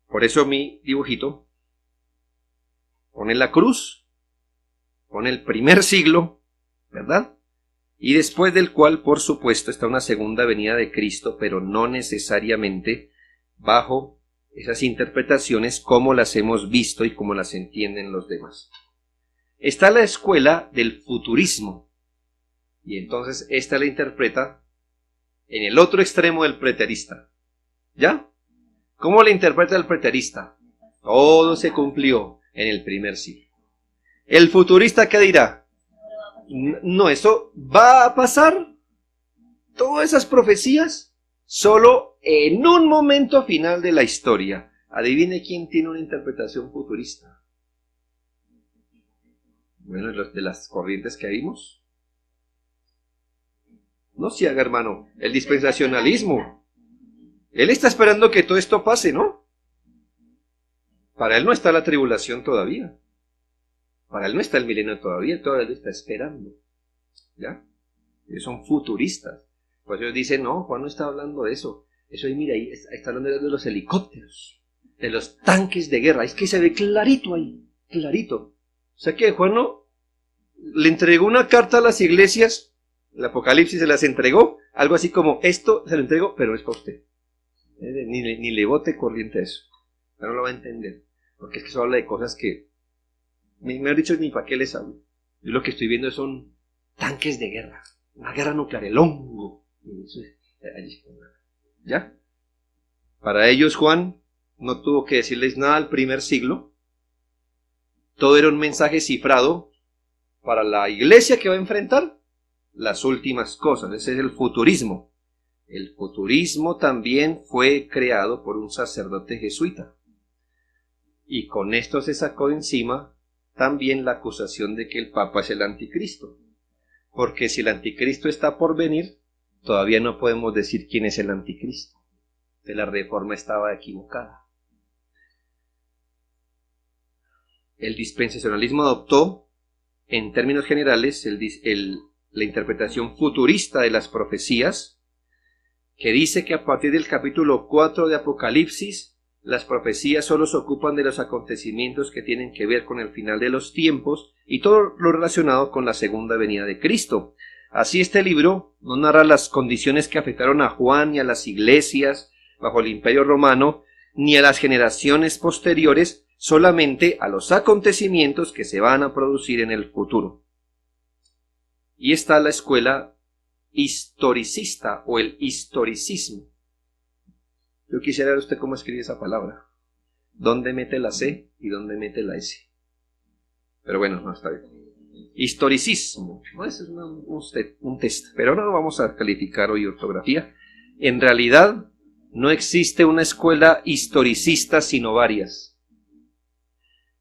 Por eso mi dibujito pone la cruz, pone el primer siglo, ¿verdad? Y después del cual, por supuesto, está una segunda venida de Cristo, pero no necesariamente bajo esas interpretaciones como las hemos visto y como las entienden los demás. Está la escuela del futurismo, y entonces esta la interpreta en el otro extremo del preterista. ¿Ya? ¿Cómo la interpreta el preterista? Todo se cumplió en el primer siglo. ¿El futurista qué dirá? No, eso va a pasar. Todas esas profecías solo en un momento final de la historia. Adivine quién tiene una interpretación futurista. Bueno, los de las corrientes que vimos. No se haga, hermano, el dispensacionalismo. Él está esperando que todo esto pase, ¿no? Para él no está la tribulación todavía. Para él no está el milenio todavía, él todavía lo está esperando. ¿Ya? Ellos son futuristas. Pues ellos dicen, no, Juan no está hablando de eso. Eso ahí, mira, ahí está hablando de los helicópteros, de los tanques de guerra. Es que se ve clarito ahí, clarito. O sea que Juan no le entregó una carta a las iglesias, el Apocalipsis se las entregó, algo así como, esto se lo entrego, pero no es para usted. Ni le bote corriente a eso. No lo va a entender. Porque es que eso habla de cosas que, me han dicho, ni para qué les hablo. Yo lo que estoy viendo son tanques de guerra, una guerra nuclear, el hongo. ¿Ya? Para ellos Juan no tuvo que decirles nada al primer siglo. Todo era un mensaje cifrado para la iglesia que va a enfrentar las últimas cosas. Ese es el futurismo. El futurismo también fue creado por un sacerdote jesuita. Y con esto se sacó de encima también la acusación de que el Papa es el anticristo. Porque si el anticristo está por venir, todavía no podemos decir quién es el anticristo. Que la reforma estaba equivocada. El dispensacionalismo adoptó, en términos generales, la interpretación futurista de las profecías, que dice que a partir del capítulo 4 de Apocalipsis, las profecías solo se ocupan de los acontecimientos que tienen que ver con el final de los tiempos y todo lo relacionado con la segunda venida de Cristo. Así este libro no narra las condiciones que afectaron a Juan y a las iglesias bajo el Imperio Romano, ni a las generaciones posteriores, solamente a los acontecimientos que se van a producir en el futuro. Y está la escuela historicista o el historicismo. Yo quisiera ver usted cómo escribe esa palabra. ¿Dónde mete la C y dónde mete la S? Pero bueno, no está bien. Historicismo. No, ese es un test. Pero no vamos a calificar hoy ortografía. En realidad, No existe una escuela historicista sino varias.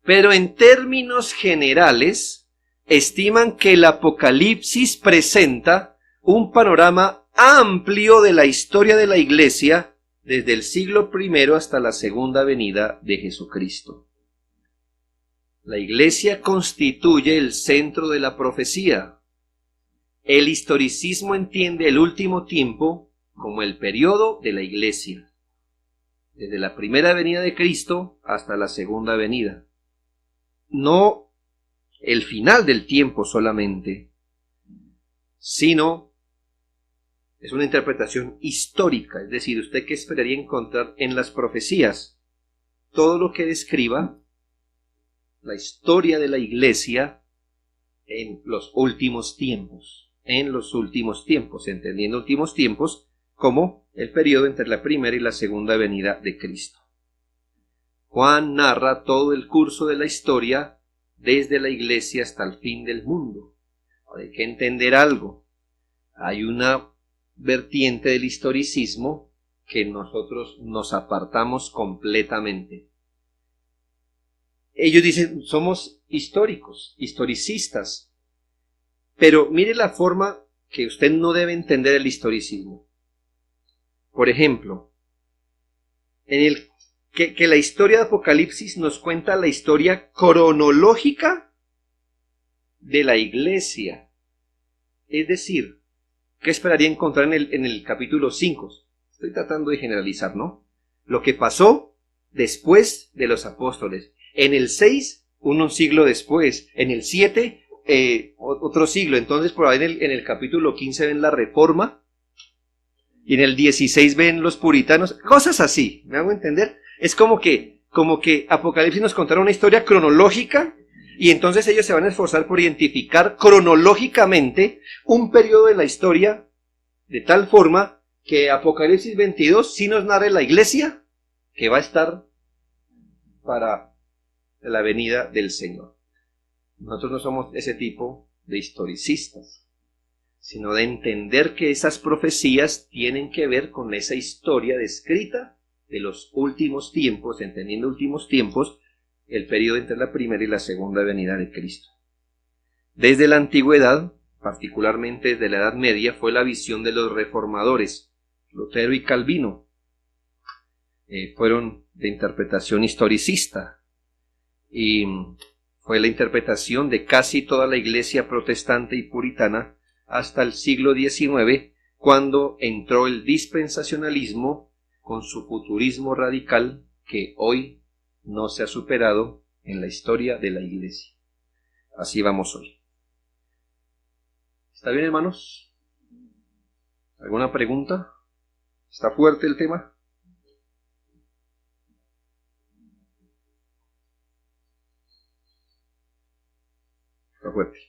Pero en términos generales, estiman que el Apocalipsis presenta un panorama amplio de la historia de la Iglesia desde el siglo I hasta la segunda venida de Jesucristo. La Iglesia constituye el centro de la profecía. El historicismo entiende el último tiempo como el periodo de la Iglesia, desde la primera venida de Cristo hasta la segunda venida. No el final del tiempo solamente, sino es una interpretación histórica, es decir, ¿usted qué esperaría encontrar en las profecías? Todo lo que describa la historia de la Iglesia en los últimos tiempos, entendiendo últimos tiempos como el periodo entre la primera y la segunda venida de Cristo. Juan narra todo el curso de la historia desde la Iglesia hasta el fin del mundo. Hay que entender algo. Hay una vertiente del historicismo que nosotros nos apartamos completamente. Ellos dicen, somos históricos, historicistas, pero mire la forma que usted no debe entender el historicismo. Por ejemplo, que la historia de Apocalipsis nos cuenta la historia cronológica de la Iglesia. Es decir, ¿qué esperaría encontrar en el capítulo 5? Estoy tratando de generalizar, ¿no? Lo que pasó después de los apóstoles. En el 6, un siglo después. En el 7, otro siglo. Entonces, por ahí en el capítulo 15 ven la Reforma. Y en el 16 ven los puritanos. Cosas así, ¿me hago entender? Es como que Apocalipsis nos contará una historia cronológica. Y entonces ellos se van a esforzar por identificar cronológicamente un periodo de la historia de tal forma que Apocalipsis 22 sí nos narra la Iglesia que va a estar para la venida del Señor. Nosotros no somos ese tipo de historicistas, sino de entender que esas profecías tienen que ver con esa historia descrita de los últimos tiempos, entendiendo últimos tiempos, el periodo entre la primera y la segunda venida de Cristo. Desde la antigüedad, particularmente desde la Edad Media, fue la visión de los reformadores, Lutero y Calvino. Fueron de interpretación historicista y fue la interpretación de casi toda la iglesia protestante y puritana hasta el siglo XIX, cuando entró el dispensacionalismo con su futurismo radical que hoy no se ha superado en la historia de la Iglesia. Así vamos hoy. ¿Está bien, hermanos? ¿Alguna pregunta? ¿Está fuerte el tema? Está fuerte.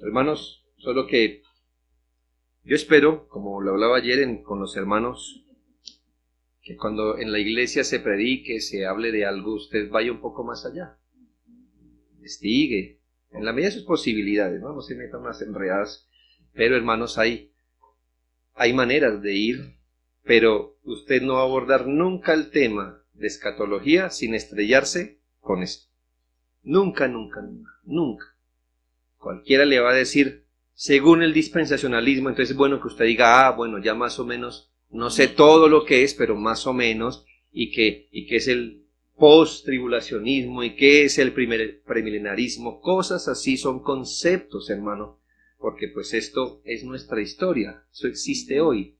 Hermanos, solo que yo espero, como lo hablaba ayer con los hermanos, que cuando en la iglesia se predique, se hable de algo, usted vaya un poco más allá. Investigue, en la medida de sus posibilidades, no se meta unas enredadas, pero hermanos, hay maneras de ir, pero usted no va a abordar nunca el tema de escatología sin estrellarse con esto. Nunca, nunca, nunca, nunca. Cualquiera le va a decir, según el dispensacionalismo, entonces es bueno que usted diga, bueno, ya más o menos, no sé todo lo que es, pero más o menos, y que es el post-tribulacionismo, y que es el premilenarismo, cosas así son conceptos, hermano, porque pues esto es nuestra historia, eso existe hoy.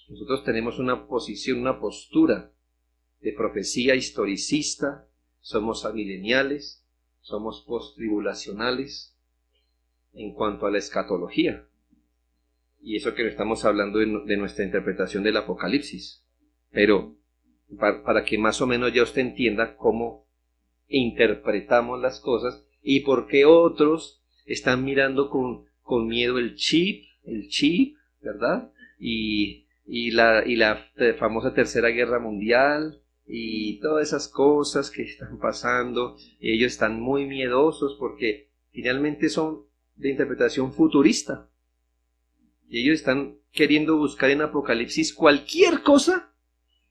Nosotros tenemos una posición, una postura de profecía historicista, somos amileniales, somos post-tribulacionales en cuanto a la escatología. Y eso que estamos hablando de nuestra interpretación del Apocalipsis. Pero para que más o menos ya usted entienda cómo interpretamos las cosas y por qué otros están mirando con miedo el chip, ¿verdad? Y la famosa Tercera Guerra Mundial y todas esas cosas que están pasando. Ellos están muy miedosos porque finalmente son de interpretación futurista. Y ellos están queriendo buscar en Apocalipsis cualquier cosa,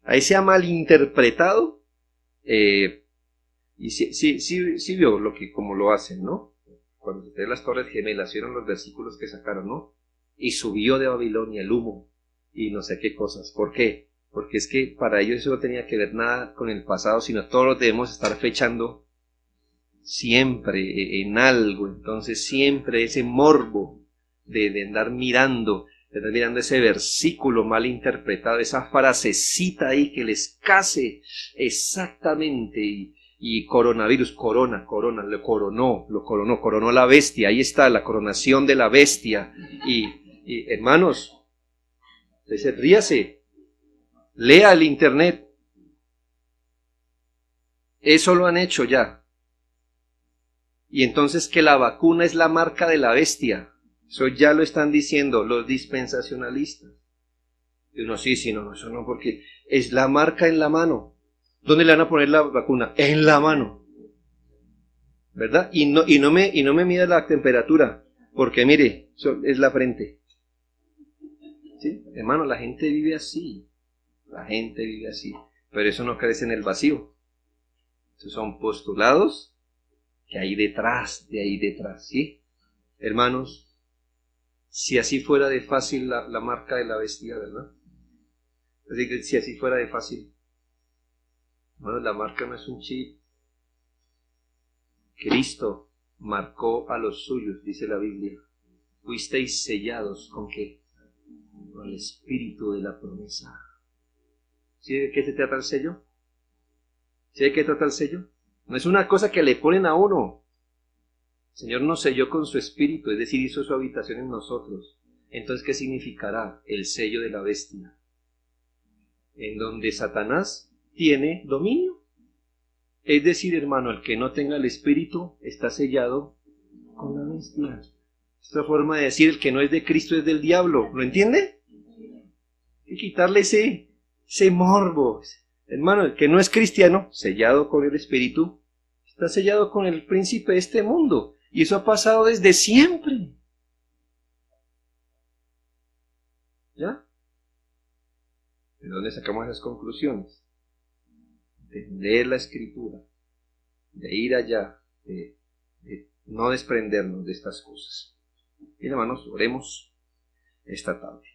ahí se ha malinterpretado, y sí vio lo que, como lo hacen, ¿no? Cuando se las Torres Gemelas, vieron los versículos que sacaron, ¿no? Y subió de Babilonia el humo, y no sé qué cosas. ¿Por qué? Porque es que para ellos eso no tenía que ver nada con el pasado, sino todos lo debemos estar fechando siempre en algo. Entonces siempre ese morbo de andar mirando ese versículo mal interpretado, esa frasecita ahí que les case exactamente, y coronavirus, lo coronó la bestia, ahí está la coronación de la bestia, y hermanos, ríase, lea el internet, eso lo han hecho ya, y entonces que la vacuna es la marca de la bestia. Eso ya lo están diciendo los dispensacionalistas. Y uno, sí, no, eso no, porque es la marca en la mano. ¿Dónde le van a poner la vacuna? En la mano. ¿Verdad? Y no me mida la temperatura, porque mire, eso es la frente. ¿Sí? Hermano, la gente vive así. La gente vive así. Pero eso no crece en el vacío. Esos son postulados que hay detrás, ¿sí? Hermanos, si así fuera de fácil la marca de la bestia, ¿verdad? Así que si así fuera de fácil, bueno, la marca no es un chip. Cristo marcó a los suyos, dice la Biblia. Fuisteis sellados ¿con qué? Con el espíritu de la promesa. ¿Sí de qué se trata el sello? ¿Sí de qué trata el sello? No es una cosa que le ponen a uno. El Señor nos selló con su espíritu, es decir, hizo su habitación en nosotros. Entonces, ¿qué significará el sello de la bestia? En donde Satanás tiene dominio. Es decir, hermano, el que no tenga el espíritu está sellado con la bestia. Esta forma de decir, el que no es de Cristo es del diablo. ¿Lo entiende? Hay que quitarle ese morbo. Hermano, el que no es cristiano, sellado con el espíritu, está sellado con el príncipe de este mundo. Y eso ha pasado desde siempre. ¿Ya? ¿De dónde sacamos esas conclusiones? De leer la escritura, de ir allá, de no desprendernos de estas cosas. Bien, hermanos, oremos esta tarde.